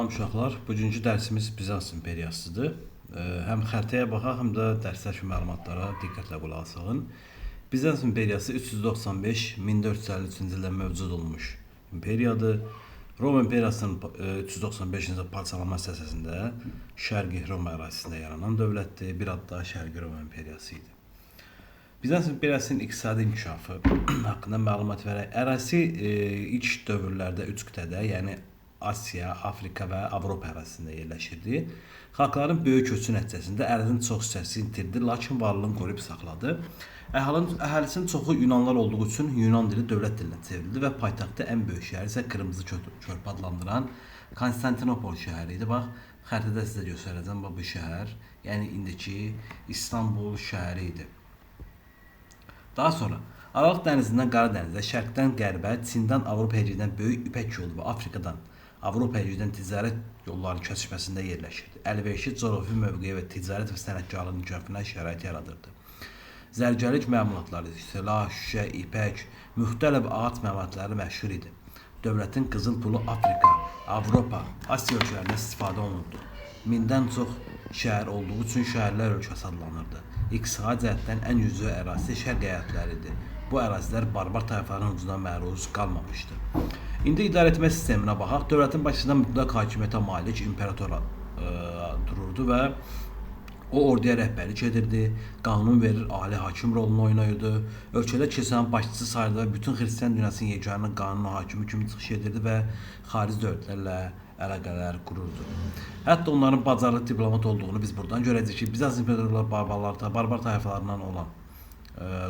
Uşaqlar, bugünkü dərsimiz Bizans imperiyasıdır. Həm xəritəyə baxaq, həm də dərsdəki məlumatlara diqqətlə qulaq asın. Bizans imperiyası 395-1453-cü ildə mövcud olmuş imperiyadır. Roma imperiyasının 395-ci ildə parçalanma səhifəsində Şərqi Roma ərazisində yaranan dövlətdir. Bir adı da Şərqi Roma imperiyası idi. Bizans imperiyasının iqtisadi inkişafı haqqında məlumat verək. Ərazisi ilk dövrlərdə 3 qitədə, yəni Asiya, Afrika və Avropa ərazisində yerləşirdi. Xalqların böyük köçü nəticəsində ərazinin çox hissəsini itirdi, lakin varlığını qoruyub saxladı. Əhalisinin çoxu Yunanlar olduğu üçün Yunan dili dövlət dilinə çevrildi və paytaxtda ən böyük şəhər isə Qırmızı Körpü adlandıran Konstantinopol şəhəri idi. Bax, xəritədə sizə göstərəcəm bu şəhər, yəni indiki İstanbul şəhəri idi. Daha sonra Aralıq dənizindən Qara dənizə, şərqdən qərbə, Çindən Avropaya gedən böyük İpək yolu və Afrikadan Avropaya gedən ticarət yolları kəsişməsində yerləşirdi. Əlverişli coğrafi mövqeyi və ticarət və sənətkarlığın inkişafına şərait yaradırdı. Zərgərlik məmulatları, silah, şüşə, ipək, müxtəlif ağac məmulatları məşhur idi. Dövlətin qızıl pulu Afrika, Avropa, Asiya ölkələrində istifadə olunurdu. 1000-dən çox şəhər olduğu üçün şəhərlər ölkəsi adlanırdı. İqtisadi cəhətdən ən güclü ərazisi şərq əyalətləridir. Bu ərazilər barbar tayfaların hücumuna məruz qalmamışdı. İndi idarə etmə sisteminə baxaq. Dövlətin başçısında mütləq hakimiyyətə malik imperator dururdu və o orduya rəhbərlik edirdi, qanun verir, ali hakim rolunu oynayırdı. Ölkədə kilsənin başçısı sayıldı və bütün xristian dünyasının yeganə qanun hakimi kimi çıxış edirdi və xarici dövlətlərlə əlaqələr qururdu. Hətta onların bacarıqlı diplomat olduğunu biz buradan görəcəyik ki, Bizans imperatorları barbar tayfalarından olan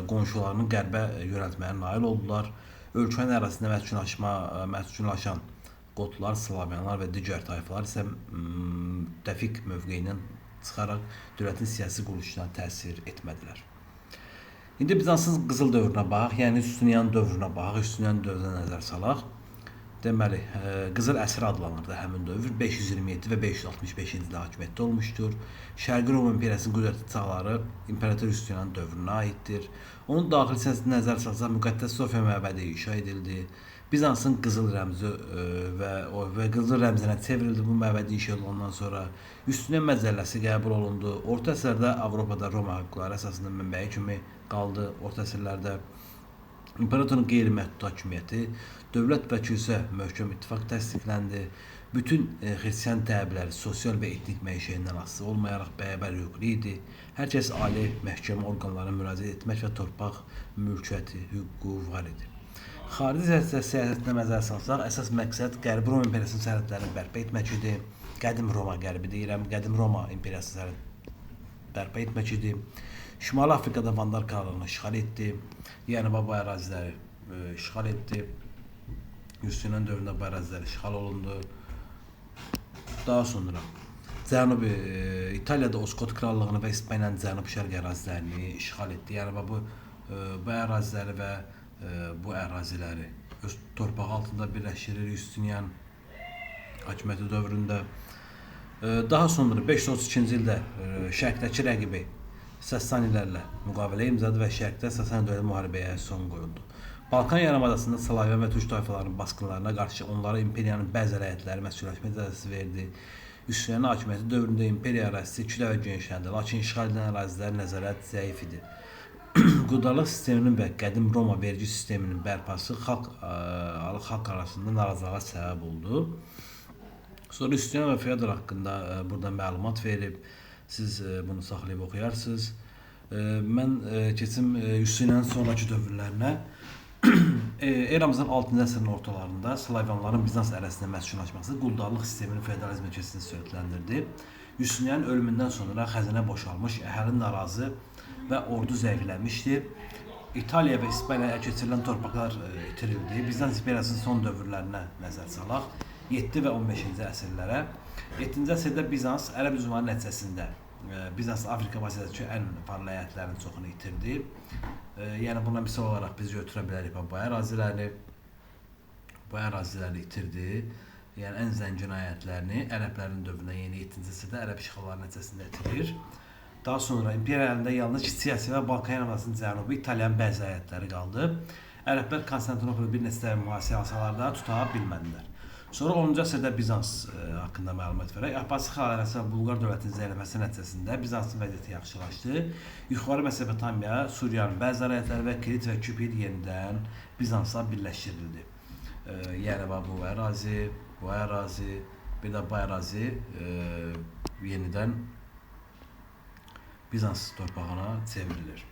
qonşularını qərbə yönəltməyə nail oldular. Ölkənin ərazisində məskunlaşan Qotlar, Slavyanlar və digər tayfalar isə müttəfiq mövqeyindən çıxaraq dövlətin siyasi quruluşuna təsir etmədilər. İndi Bizansın qızıl dövrünə baxaq, yəni Üstünyan dövrünə baxaq, Üstünyan dövrünə nəzər salaq. Deməli, Qızıl əsr adlanırdı həmin dövr. 527 və 565-ci ildə hakimiyyətdə olmuşdur. Şərqi Roma imperiyasının qüdrətli çağları İmperator Üstünyan dövrünə aiddir. Onun daxili siyasətini nəzər salsaq, müqəddəs Sofiya məbədi inşa edildi. Bizansın qızıl rəmzi və qızıl rəmzinə çevrildi bu məbədi inşa olundan sonra. Üstünyan məcəlləsi qəbul olundu. Orta əsrlərdə Avropada Roma hüquqları əsasında mənbəyi kimi qaldı. Orta əsrlərdə İmperatorun qeyri-məhdud hakimiyyəti, dövlət və kilsə möhkəm ittifaq təsdiqləndi. Bütün xristian təbəələri sosial və etnik məişətindən asılı olmayaraq bərabər hüquqlu idi. Hər kəs ali məhkəmə orqanlarına müraciət etmək və torpaq mülkiyyəti hüququ var idi. Xarici siyasətinə nəzər salsaq, əsas məqsəd Qərbi Roma imperiyasının sərhədlərini bərpa etmək idi. Qədim Roma, qərbi deyirəm, Qədim Roma imperiyasının sərhədlərini bərpa etmək idi. Şimali Afrikada Vandar krallığını işğal etdi. Yəni bu əraziləri işğal etdi. Üstünyan dövründə bu ərazilər işğal olundu. Daha sonra Cənubi İtaliyada Oskot krallığını və İspaniyanın cənub-şərq ərazilərini işğal etdi. Yəni bu əraziləri və bu əraziləri öz torpağı altında birləşdirir Üstünyan hakimiyyəti dövründə. Daha sonra 532-ci ildə şərqdəki rəqibi Sassanilərlə müqavilə imzadı və şərqdə Sassani dövləti müharibəyə son qoyuldu. Balkan yarımadasında Slavyan və Türk tayfalarının basqınlarına qarşı onlara imperiyanın bəzi rəyətləri məskunlaşma icazəsi verdi. Üstünyan hakimiyyəti dövründə imperiya ərazisi 2 dəfə genişləndi, lakin işğal edilən ərazilər nəzarət zəif idi. Qudarlıq sisteminin və qədim Roma vergi sisteminin bərpası xalq arasında narazılığa səbəb oldu. Sonra Üstünyan və Fyodor haqqında burada məlumat verib, siz bunu saxlayıb oxuyarsınız. Mən keçim Üstünyanın sonraki dövrlərinə. Eramızın 6-cı əsrin ortalarında Slavyanların Bizans ərazisində məskunlaşması quldarlıq sisteminin feodalizmə keçişini sürətləndirdi. Üstünyanın ölümündən sonra xəzinə boşalmış, əhali narazı və ordu zəifləmişdi. İtaliya və İspaniyaya keçirilən torpaqlar itirildi. Bizans imperiyasının son dövrlərinə nəzər salaq. 7 və 15-ci əsrlərə. 7-ci əsrdə Bizans ərəb hücumları nəticəsində Bizans Afrika vasitəsilə ən varlı əyalətlərin çoxunu itirdi. Yəni buna misal olaraq biz götürə bilərik bu əraziləri. Bu əraziləri itirdi. Yəni ən zəngin əyalətlərini ərəblərin dövründə yeni 7-ci əsrdə ərəb işğalları nəticəsində itirir. Daha sonra imperiya əlində yalnız Kiçik Asiya və Balkan yarımadasının cənubu İtaliyanın bəzi əyalətləri qaldı. Ərəblər Konstantinopolu bir neçə mühasirə alsalar da tuta bilmədilər. Sonra 10-cu əsrdə Bizans haqqında məlumat verək. Abbasi xanəsi və Bulqar dövlətinin zəifləməsi nəticəsində Bizansın vəziyyəti yaxşılaşdı. Yuxarı Mesopotamiya, Suriyanın bəzi ərəbləri və Krit və Küpid yenidən Bizansla birləşdirildi. Yəni bu ərazi, bir də bu ərazi yenidən Bizans torpağına çevrilir.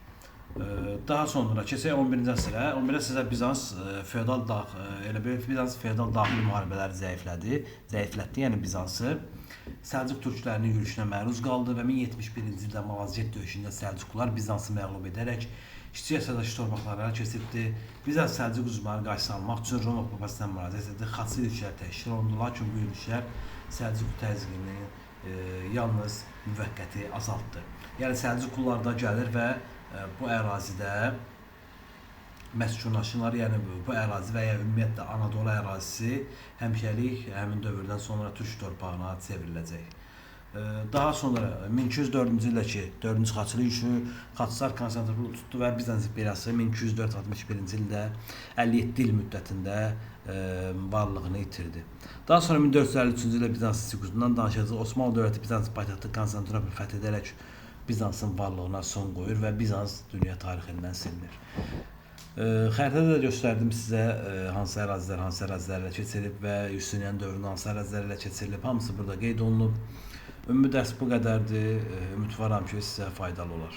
Daha sonra keçək 11-ci əsrə. 11-ci əsrdə Bizans feodal daxili müharibələri zəiflətdi. Yəni Bizansı Səlcuq türklərinin yürüşünə məruz qaldı və 1071-ci ildə Malazgirt döyüşündə Səlcuqlular Bizansı məğlub edərək Kiçik Asiyadakı torpaqlara ələ keçirdi. Bizans Səlcuq hücumlarını qarşısı almaq üçün Roma papasına müraciət etdi. Xaçı yürüşlər təşkil olundu, lakin bu yürüşlər Səlcuq təzyiqini yalnız müvəqqəti azaltdı. Yəni Səlcuqlular da gəlir və bu ərazidə məskunlaşırlar. Yəni bu ərazi və ya ümumiyyətlə Anadolu ərazisi həmişəlik həmin dövrdən sonra türk torpağına çevriləcək. Daha sonra 1204-cü ildəki 4-cü Xaçlı yürüşü Xaçlar Konstantinopolu tutdu və Bizans imperiyası 1204-61-ci ildə 57 il müddətində varlığını itirdi. Daha sonra 1453-cü ildə Bizans süqutundan danışacağıq. Osmanlı dövləti Bizans paytaxtı Konstantinopolu fəth edərək Bizansın varlığına son qoyur və Bizans dünya tarixindən silinir. Xəritədə də göstərdim sizə hansı ərazilərlə keçirilib və Yusinian dövrünün hansı ərazilərlə keçirilib. Hamısı burada qeyd olunub. Ümumi dərs bu qədərdir. Ümidvaram ki, sizə faydalı olar.